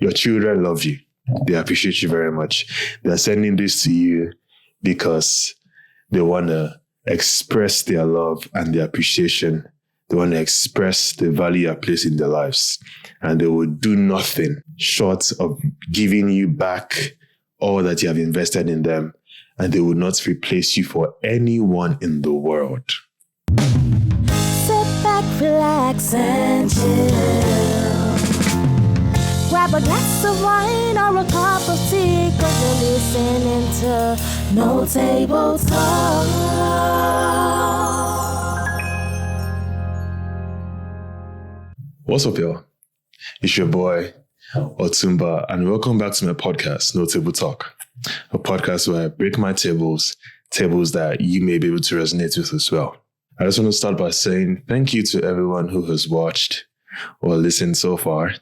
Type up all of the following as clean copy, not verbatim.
Your children love you. They appreciate you very much. They're sending this to you because they want to express their love and their appreciation. They want to express the value you place in their lives. And they will do nothing short of giving you back all that you have invested in them. And they will not replace you for anyone in the world. Sit back, relax, and chill. Grab a glass of wine or a cup of tea, 'cause you're listening to NoTable Talk. What's up, y'all? It's your boy, Otumba, and welcome back to my podcast, NoTable Talk, a podcast where I break my tables that you may be able to resonate with as well. I just want to start by saying thank you to everyone who has watched or listened so far.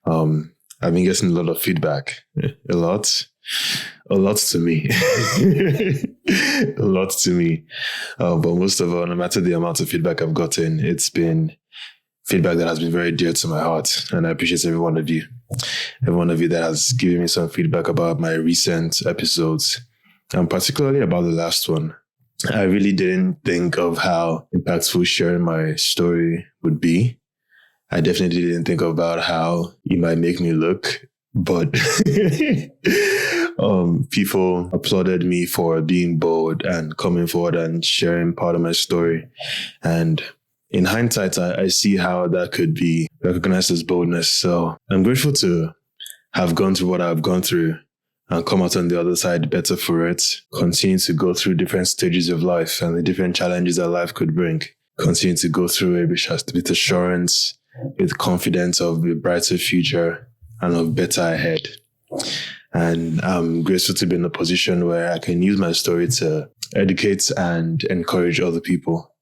I've been getting a lot of feedback, a lot to me, a lot to me. But most of all, no matter the amount of feedback I've gotten, it's been feedback that has been very dear to my heart. And I appreciate every one of you that has given me some feedback about my recent episodes, and particularly about the last one. I really didn't think of how impactful sharing my story would be. I definitely didn't think about how it might make me look, but people applauded me for being bold and coming forward and sharing part of my story. And in hindsight, I see how that could be recognized as boldness. So I'm grateful to have gone through what I've gone through and come out on the other side better for it. Continue to go through different stages of life and the different challenges that life could bring. Continue to go through it with assurance, with confidence of a brighter future and of better ahead. And I'm grateful to be in a position where I can use my story to educate and encourage other people.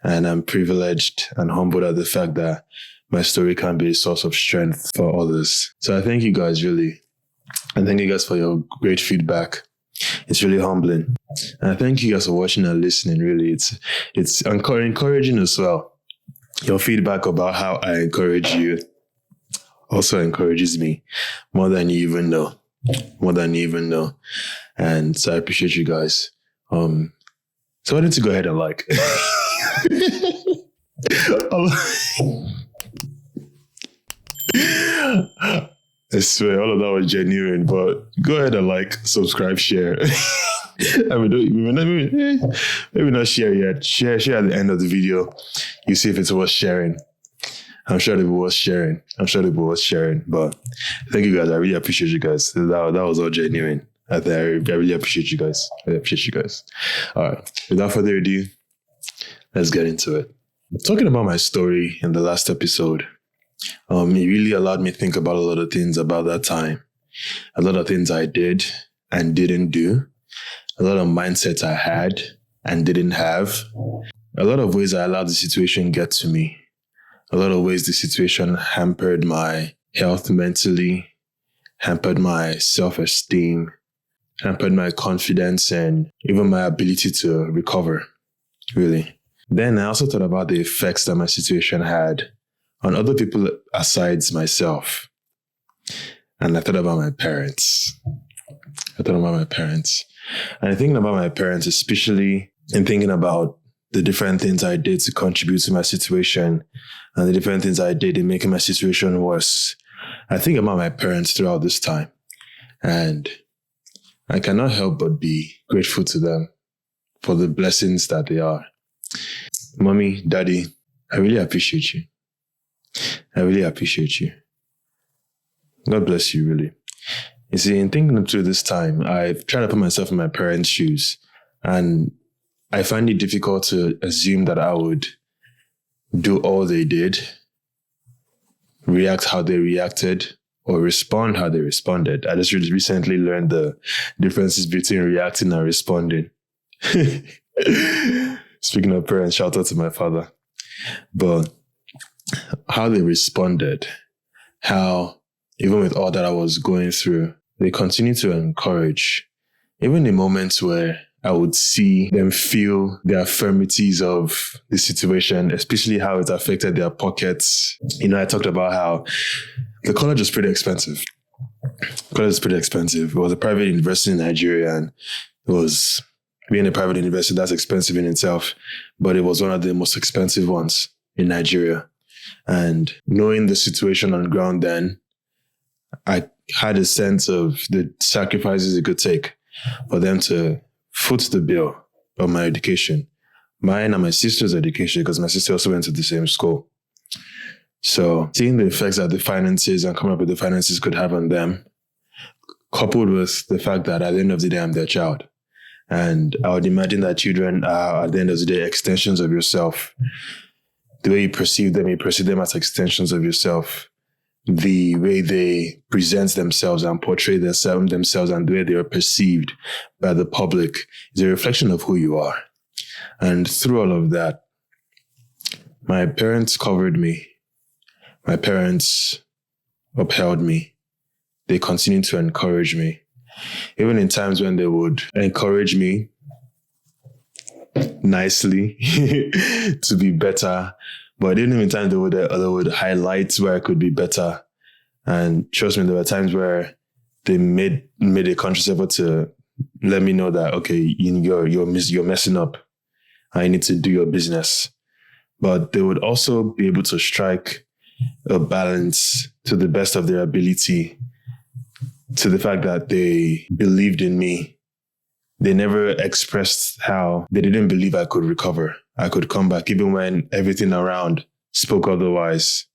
And I'm privileged and humbled at the fact that my story can be a source of strength for others. So I thank you guys, really. I thank you guys for your great feedback. It's really humbling. And I thank you guys for watching and listening, really. It's encouraging as well. Your feedback about how I encourage you also encourages me more than you even know. And so I appreciate you guys. So I need to go ahead and like. I swear, all of that was genuine, but go ahead and like, subscribe, share. I mean, maybe not share yet. Share at the end of the video. You see if it's worth sharing. I'm sure it was sharing. But thank you guys. I really appreciate you guys. That was all genuine. I really appreciate you guys. All right. Without further ado, let's get into it. Talking about my story in the last episode, it really allowed me to think about a lot of things about that time. A lot of things I did and didn't do. A lot of mindsets I had and didn't have. A lot of ways I allowed the situation get to me. A lot of ways the situation hampered my health mentally, hampered my self-esteem, hampered my confidence, and even my ability to recover, really. Then I also thought about the effects that my situation had on other people besides myself. And I thought about my parents. And thinking about my parents, especially in thinking about the different things I did to contribute to my situation and the different things I did in making my situation worse, I think about my parents throughout this time. And I cannot help but be grateful to them for the blessings that they are. Mommy, Daddy, I really appreciate you. God bless you, really. You see, in thinking through this time, I've tried to put myself in my parents' shoes, and I find it difficult to assume that I would do all they did, react how they reacted, or respond how they responded. I just recently learned the differences between reacting and responding. Speaking of parents, shout out to my father. But how they responded, how even with all that I was going through, they continue to encourage, even in moments where I would see them feel the affirmities of the situation, especially how it affected their pockets. I talked about how the college was pretty expensive. It was a private university in Nigeria, and it was being a private university, that's expensive in itself, but it was one of the most expensive ones in Nigeria. And knowing the situation on the ground then, I had a sense of the sacrifices it could take for them to foot the bill of my education, mine and my sister's education, because my sister also went to the same school. So seeing the effects that the finances and coming up with the finances could have on them, coupled with the fact that at the end of the day, I'm their child. And I would imagine that children are, at the end of the day, extensions of yourself. The way you perceive them as extensions of yourself. The way they present themselves and portray themselves and the way they are perceived by the public is a reflection of who you are. And through all of that, my parents covered me. My parents upheld me. They continued to encourage me. Even in times when they would encourage me nicely to be better, but even in times they would highlight where I could be better. And trust me, there were times where they made a conscious effort to let me know that, okay, you're messing up. I need to do your business. But they would also be able to strike a balance to the best of their ability, to the fact that they believed in me. They never expressed how they didn't believe I could recover. I could come back, even when everything around spoke otherwise.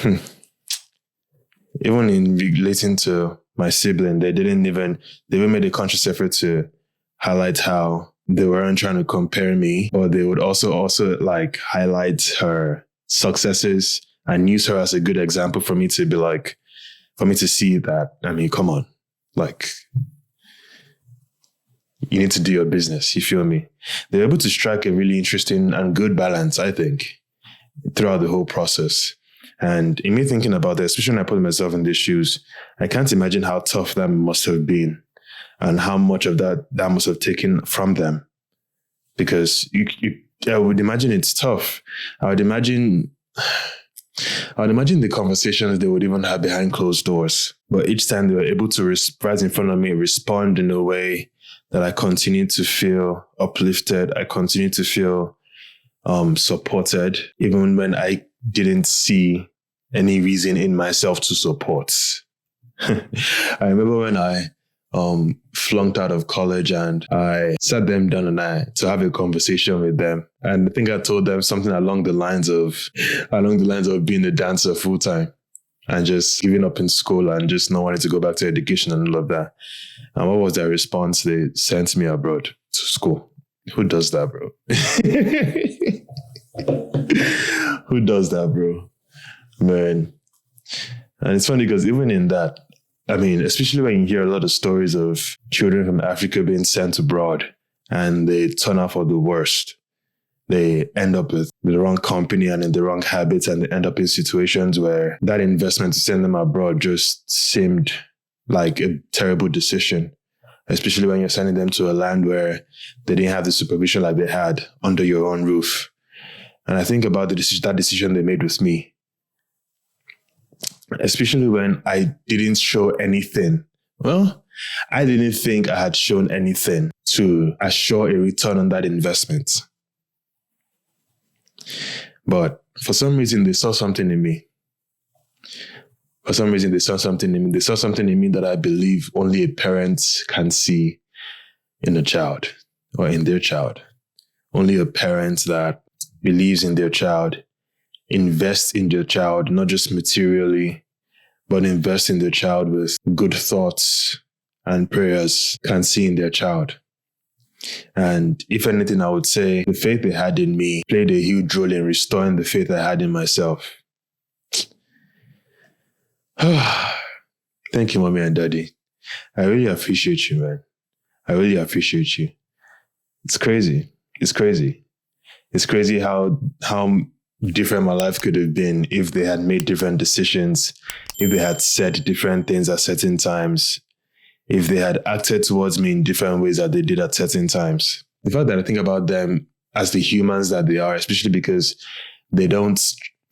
Even in relating to my sibling, they made a conscious effort to highlight how they weren't trying to compare me, or they would also like highlight her successes and use her as a good example for me to be like, for me to see that, I mean, come on, like, you need to do your business. You feel me? They're able to strike a really interesting and good balance, I think, throughout the whole process. And in me thinking about that, especially when I put myself in these shoes, I can't imagine how tough that must have been and how much of that must have taken from them. Because I would imagine it's tough. I would imagine the conversations they would even have behind closed doors. But each time they were able to, right in front of me, respond in a way that I continue to feel uplifted. I continue to feel supported, even when I didn't see any reason in myself to support. I remember when I flunked out of college and I sat them down to have a conversation with them. And I think I told them something along the lines of being a dancer full time and just giving up in school and just not wanting to go back to education and all of that. And what was their response? They sent me abroad to school. Who does that, bro? Who does that, bro? Man. And it's funny because even in that, I mean, especially when you hear a lot of stories of children from Africa being sent abroad and they turn out for the worst. They end up with the wrong company and in the wrong habits, and they end up in situations where that investment to send them abroad just seemed like a terrible decision, especially when you're sending them to a land where they didn't have the supervision like they had under your own roof. And I think about that decision they made with me, especially when I didn't show anything. Well, I didn't think I had shown anything to assure a return on that investment. But for some reason, they saw something in me. They saw something in me that I believe only a parent can see in a child or in their child. Only a parent that believes in their child, invests in their child, not just materially, but invest in their child with good thoughts and prayers, can see in their child. And if anything, I would say the faith they had in me played a huge role in restoring the faith I had in myself. Thank you, Mommy and Daddy. I really appreciate you, man. I really appreciate you. It's crazy. It's crazy how different my life could have been if they had made different decisions, if they had said different things at certain times, if they had acted towards me in different ways that they did at certain times. The fact that I think about them as the humans that they are, especially because they don't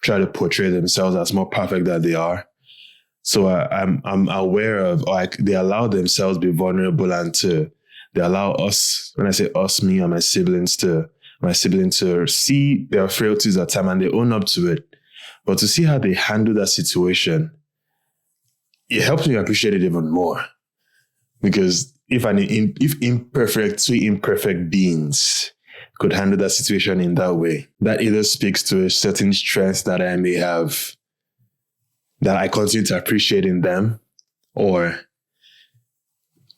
try to portray themselves as more perfect than they are. So I'm aware of, they allow themselves to be vulnerable, and they allow us, when I say us, me and my siblings to see their frailties at time, and they own up to it. But to see how they handle that situation, it helps me appreciate it even more. Because if two imperfect beings could handle that situation in that way, that either speaks to a certain strength that I may have, that I continue to appreciate in them,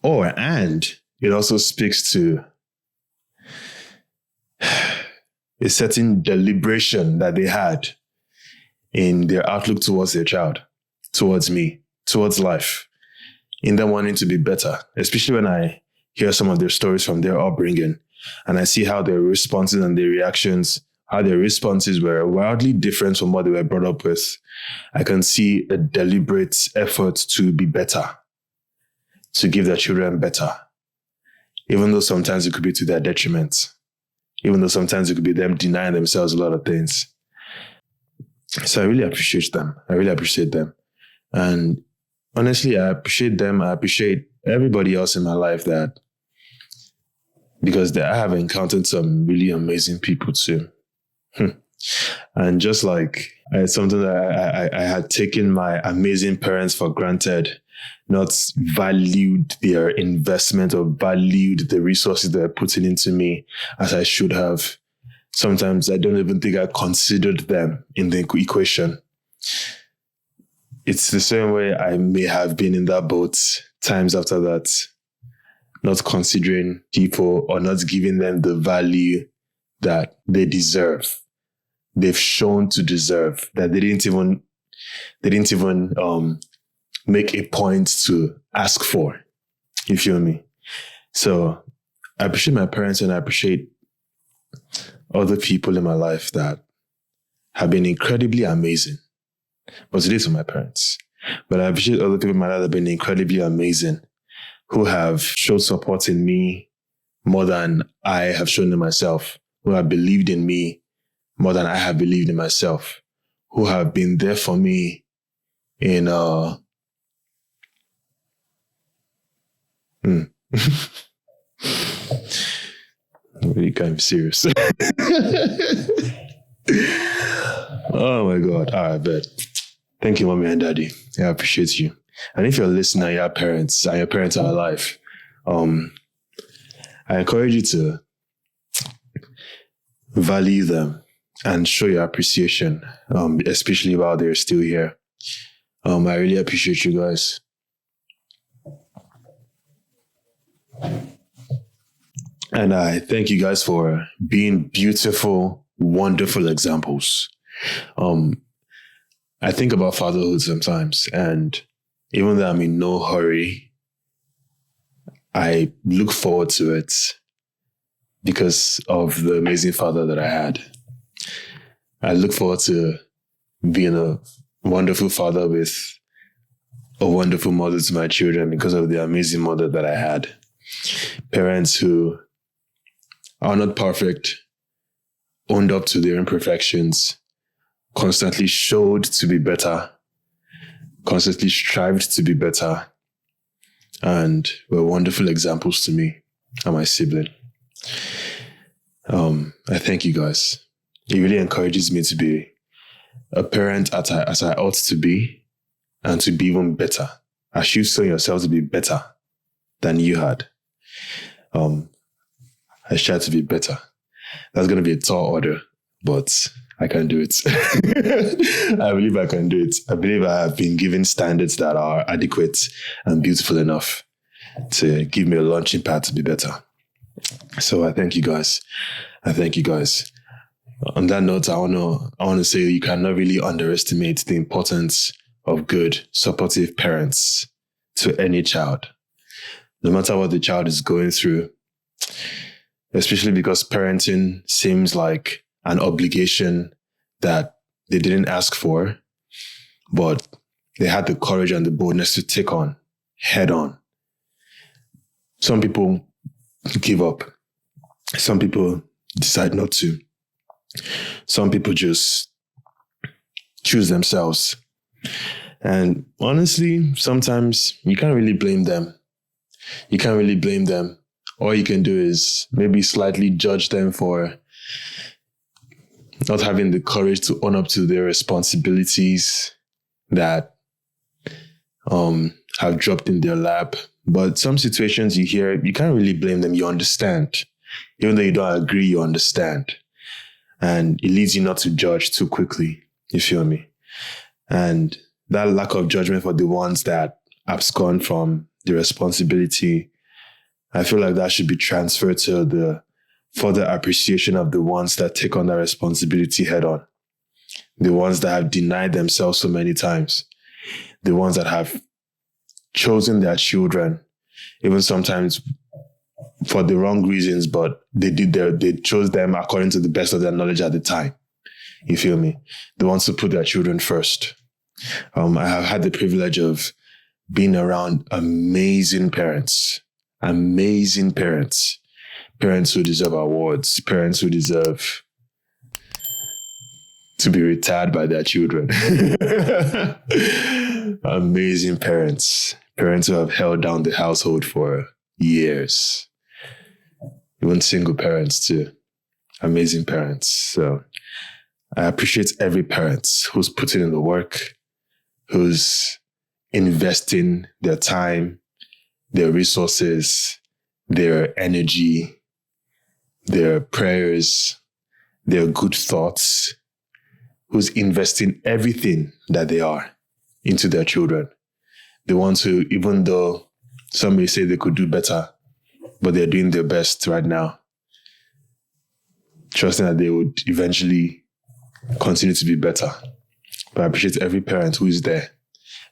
and it also speaks to a certain deliberation that they had in their outlook towards their child, towards me, towards life, in them wanting to be better, especially when I hear some of their stories from their upbringing, and I see how their responses and their reactions, how their responses were wildly different from what they were brought up with. I can see a deliberate effort to be better, to give their children better, even though sometimes it could be to their detriment, even though sometimes it could be them denying themselves a lot of things. So I really appreciate them. And honestly, I appreciate them. I appreciate everybody else in my life because I have encountered some really amazing people too. And just like something that I had taken my amazing parents for granted, not valued their investment or valued the resources they're putting into me as I should have. Sometimes I don't even think I considered them in the equation. It's the same way I may have been in that boat times after that, not considering people or not giving them the value that they deserve. They've shown to deserve, that they didn't even make a point to ask for. You feel me? So I appreciate my parents, and I appreciate other people in my life that have been incredibly amazing. But today to my parents. But I appreciate other people in my life that have been incredibly amazing, who have showed support in me more than I have shown in myself, who have believed in me more than I have believed in myself, who have been there for me in really can't be serious. Oh my God. All right, bet. Thank you, mommy and daddy. I appreciate you. And if you're listening and you have parents and your parents are alive, I encourage you to value them and show your appreciation, especially while they're still here. I really appreciate you guys. And I thank you guys for being beautiful, wonderful examples. I think about fatherhood sometimes, and even though I'm in no hurry, I look forward to it because of the amazing father that I had. I look forward to being a wonderful father with a wonderful mother to my children because of the amazing mother that I had. Parents who are not perfect, owned up to their imperfections, constantly showed to be better, constantly strived to be better, and were wonderful examples to me and my sibling. I thank you guys. It really encourages me to be a parent as I ought to be, and to be even better. As you saw yourself to be better than you had. I try to be better. That's going to be a tall order, but I can do it. I believe I can do it. I believe I have been given standards that are adequate and beautiful enough to give me a launching pad to be better. So I thank you guys. On that note, I want to say you cannot really underestimate the importance of good, supportive parents to any child, no matter what the child is going through, especially because parenting seems like an obligation that they didn't ask for, but they had the courage and the boldness to take on head on. Some people give up. Some people decide not to. Some people just choose themselves. And honestly, sometimes you can't really blame them. You can't really blame them. All you can do is maybe slightly judge them for not having the courage to own up to their responsibilities that have dropped in their lap. But some situations you hear, you can't really blame them. You understand. Even though you don't agree, you understand. And it leads you not to judge too quickly. You feel me? And that lack of judgment for the ones that abscond from the responsibility, I feel like that should be transferred to the further appreciation of the ones that take on that responsibility head on. The ones that have denied themselves so many times. The ones that have chosen their children, even sometimes for the wrong reasons, but they chose them according to the best of their knowledge at the time. You feel me? The ones who put their children first. I have had the privilege of being around amazing parents who deserve awards, parents who deserve to be retired by their children. Amazing parents who have held down the household for years. Even single parents too. Amazing parents. So I appreciate every parent who's putting in the work, who's investing their time, their resources, their energy, their prayers, their good thoughts, who's investing everything that they are into their children. The ones who, even though some may say they could do better, but they're doing their best right now, trusting that they would eventually continue to be better. But I appreciate every parent who is there,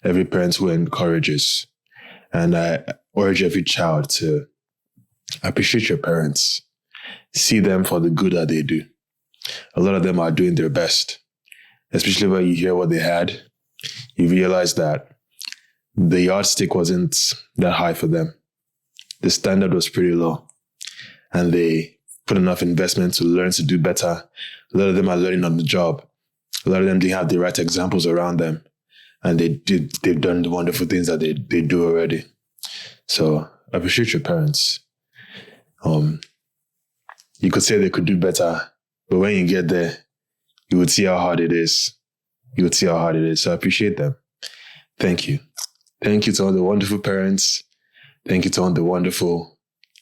every parent who encourages. And I urge every child to appreciate your parents. See them for the good that they do. A lot of them are doing their best. Especially when you hear what they had, you realize that the yardstick wasn't that high for them. The standard was pretty low. And they put enough investment to learn to do better. A lot of them are learning on the job. A lot of them didn't have the right examples around them. And they've done the wonderful things that they do already. So appreciate your parents. You could say they could do better, but when you get there, you would see how hard it is. So I appreciate them. Thank you. Thank you to all the wonderful parents. Thank you to all the wonderful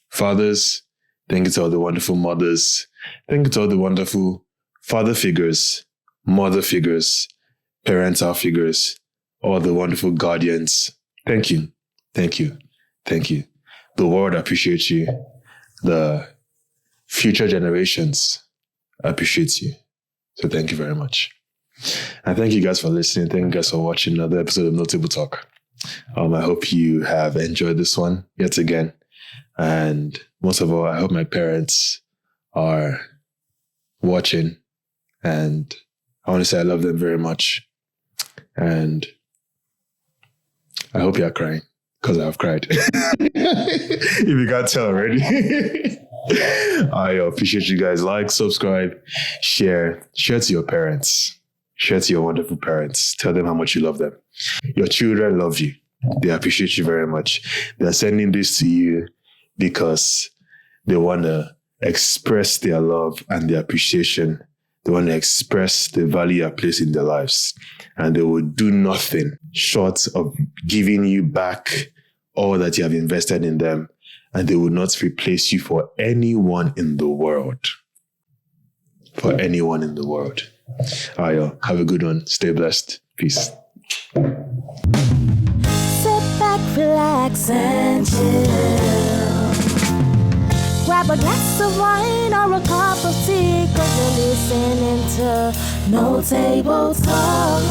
fathers. Thank you to all the wonderful mothers. Thank you to all the wonderful father figures, mother figures, parental figures, all the wonderful guardians. Thank you. Thank you. Thank you. The world appreciates you. The future generations appreciate you. So thank you very much. And thank you guys for listening. Thank you guys for watching another episode of NoTable Talk. I hope you have enjoyed this one yet again. And most of all, I hope my parents are watching. And I want to say I love them very much. And I hope you're crying, because I've cried. If you can't tell already. I appreciate you guys. Like, subscribe, share to your parents. Share to your wonderful parents. Tell them how much you love them. Your children love you. They appreciate you very much. They're sending this to you because they want to express their love and their appreciation. They want to express the value you place in their lives. And they will do nothing short of giving you back all that you have invested in them. And they will not replace you for anyone in the world. For anyone in the world. All right, y'all. Have a good one. Stay blessed. Peace. Sit back, relax, and chill. Grab a glass of wine or a cup of tea, 'cause you're listening to NoTable Talk.